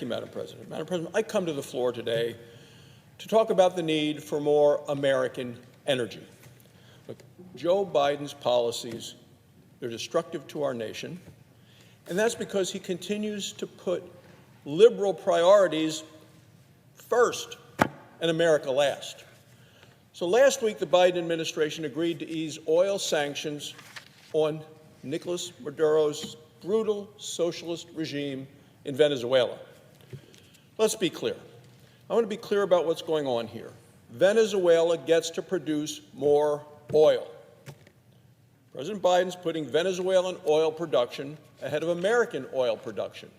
you, Madam President. Madam President, I come to the floor today to talk about the need for more American energy. Look, Joe Biden's policies, they're destructive to our nation, and that's because he continues to put liberal priorities first and America last. So last week, the Biden administration agreed to ease oil sanctions on Nicolas Maduro's brutal socialist regime in Venezuela. Let's be clear. I want to be clear about what's going on here. Venezuela gets to produce more oil. President Biden's putting Venezuelan oil production ahead of American oil production.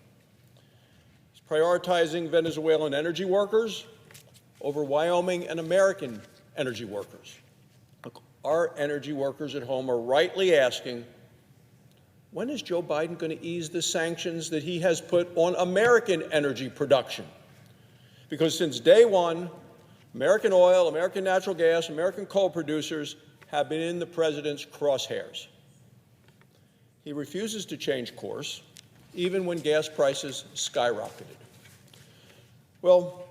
He's prioritizing Venezuelan energy workers over Wyoming and American energy workers. Look, our energy workers at home are rightly asking, when is Joe Biden going to ease the sanctions that he has put on American energy production? Because since day one, American oil, American natural gas, American coal producers have been in the president's crosshairs. He refuses to change course, even when gas prices skyrocketed. Well,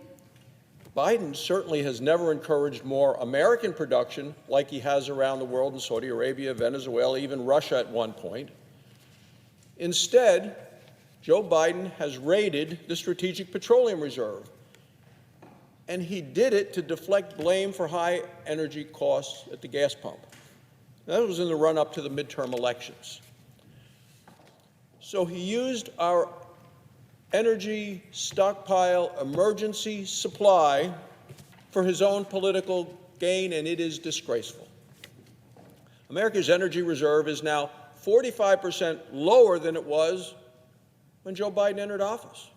Biden certainly has never encouraged more American production like he has around the world in Saudi Arabia, Venezuela, even Russia at one point. Instead, Joe Biden has raided the Strategic Petroleum Reserve, and he did it to deflect blame for high energy costs at the gas pump. That was in the run-up to the midterm elections. So he used our energy stockpile emergency supply for his own political gain, and it is disgraceful. America's energy reserve is now 45% lower than it was when Joe Biden entered office,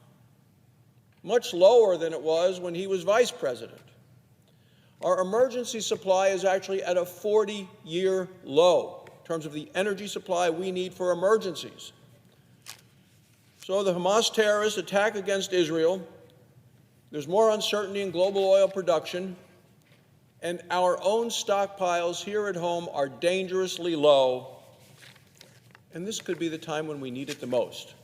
much lower than it was when he was vice president. Our emergency supply is actually at a 40-year low in terms of the energy supply we need for emergencies. So the Hamas terrorists attack against Israel, there's more uncertainty in global oil production, and our own stockpiles here at home are dangerously low, and this could be the time when we need it the most.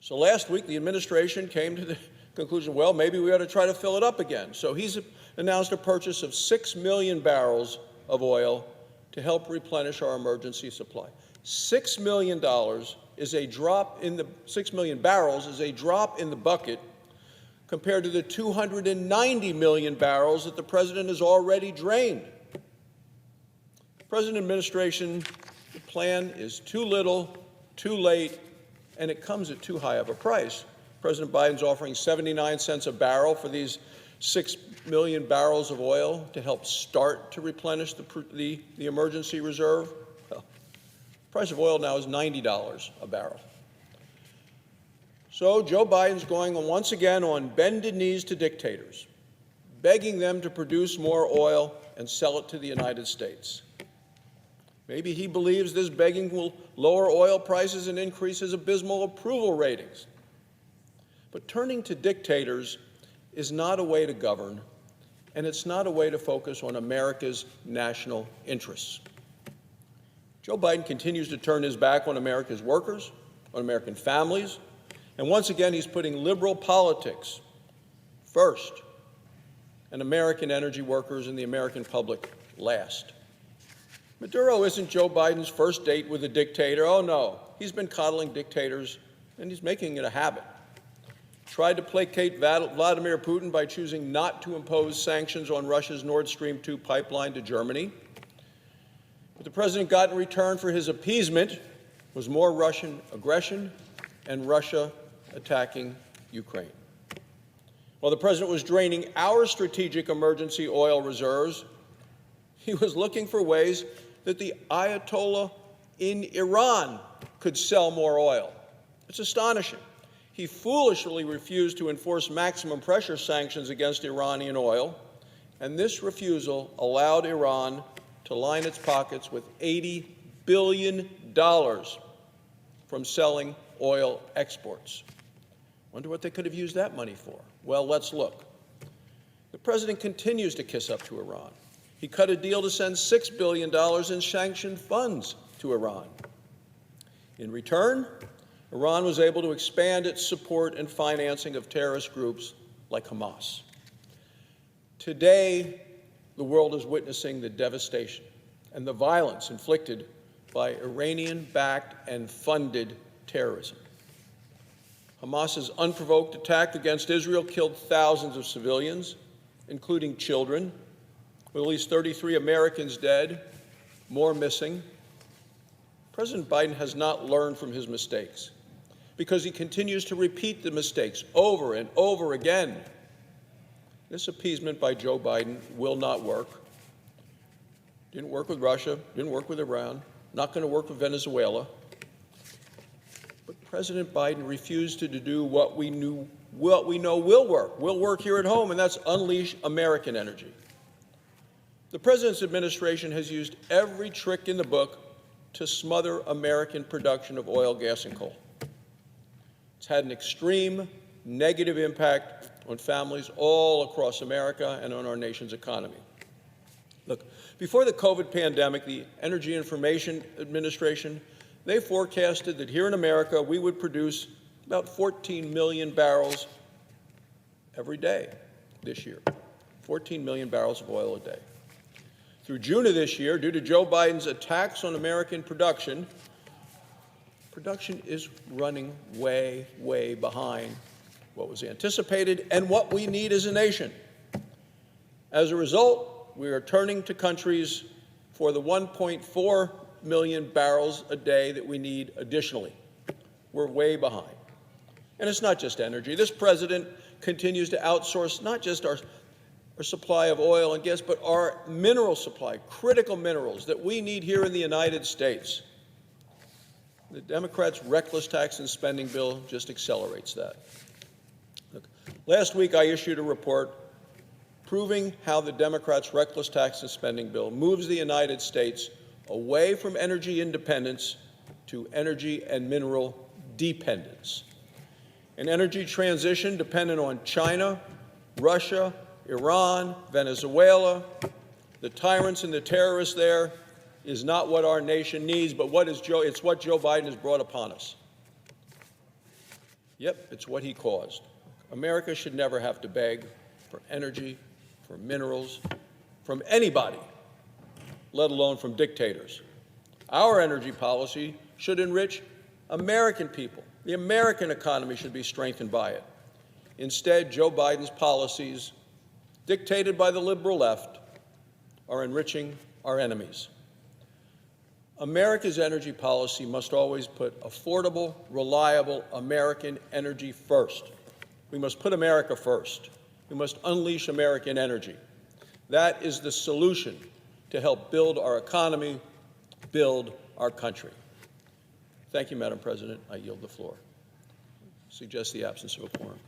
So last week, the administration came to the conclusion, well, maybe we ought to try to fill it up again. So he's announced a purchase of 6 million barrels of oil to help replenish our emergency supply. $6 million is a drop in the 6 million barrels is a drop in the bucket compared to the 290 million barrels that the president has already drained. The President administration, the plan is too little, too late, and it comes at too high of a price. President Biden's offering 79 cents a barrel for these 6 million barrels of oil to help start to replenish the emergency reserve. Well, the price of oil now is $90 a barrel. So Joe Biden's going once again on bended knees to dictators, begging them to produce more oil and sell it to the United States. Maybe he believes this begging will lower oil prices and increase his abysmal approval ratings. But turning to dictators is not a way to govern, and it's not a way to focus on America's national interests. Joe Biden continues to turn his back on America's workers, on American families, and once again he's putting liberal politics first and American energy workers and the American public last. Maduro isn't Joe Biden's first date with a dictator. Oh, no. He's been coddling dictators, and he's making it a habit. Tried to placate Vladimir Putin by choosing not to impose sanctions on Russia's Nord Stream 2 pipeline to Germany. What the president got in return for his appeasement was more Russian aggression and Russia attacking Ukraine. While the president was draining our strategic emergency oil reserves, he was looking for ways that the Ayatollah in Iran could sell more oil. It's astonishing. He foolishly refused to enforce maximum pressure sanctions against Iranian oil, and this refusal allowed Iran to line its pockets with $80 billion from selling oil exports. Wonder what they could have used that money for. Well, let's look. The president continues to kiss up to Iran. He cut a deal to send $6 billion in sanctioned funds to Iran. In return, Iran was able to expand its support and financing of terrorist groups like Hamas. Today, the world is witnessing the devastation and the violence inflicted by Iranian-backed and funded terrorism. Hamas's unprovoked attack against Israel killed thousands of civilians, including children, with at least 33 Americans dead, more missing. President Biden has not learned from his mistakes because he continues to repeat the mistakes over and over again. This appeasement by Joe Biden will not work. Didn't work with Russia, didn't work with Iran, not going to work with Venezuela. But President Biden refused to do what we know will work here at home, and that's unleash American energy. The President's administration has used every trick in the book to smother American production of oil, gas, and coal. It's had an extreme negative impact on families all across America and on our nation's economy. Look, before the COVID pandemic, the Energy Information Administration, they forecasted that here in America we would produce about 14 million barrels every day this year, 14 million barrels of oil a day. Through June of this year, due to Joe Biden's attacks on American production, production is running way, way behind what was anticipated and what we need as a nation. As a result, we are turning to countries for the 1.4 million barrels a day that we need additionally. We're way behind. And it's not just energy. This president continues to outsource not just our supply of oil and gas, but our mineral supply, critical minerals that we need here in the United States. The Democrats' reckless tax and spending bill just accelerates that. Look, last week I issued a report proving how the Democrats' reckless tax and spending bill moves the United States away from energy independence to energy and mineral dependence. An energy transition dependent on China, Russia, Iran, Venezuela, the tyrants and the terrorists there is not what our nation needs, but it's what Joe Biden has brought upon us. Yep, it's what he caused. America should never have to beg for energy, for minerals, from anybody, let alone from dictators. Our energy policy should enrich American people. The American economy should be strengthened by it. Instead, Joe Biden's policies, dictated by the liberal left, are enriching our enemies. America's energy policy must always put affordable, reliable American energy first. We must put America first. We must unleash American energy. That is the solution to help build our economy, build our country. Thank you, Madam President. I yield the floor. Suggest the absence of a quorum.